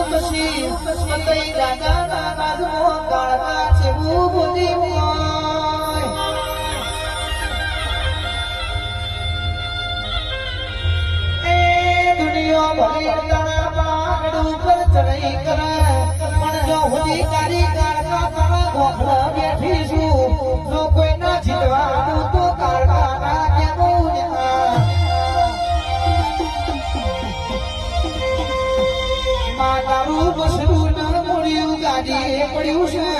પછી પતઈ રાજાના રાજમો કાળકા છેવું બુદ્ધિ એ દુનિયા ભરી તણા પાડ ઉપર ચડાઈ કરે પણ જો હુદી તારી કાળકા તણા ગોખલા બેઠી છું જો કોઈ ના જીતવાનું તો કાળકા ના કેવું મારું બસરું ન મળ્યું ગાડી પડ્યું છે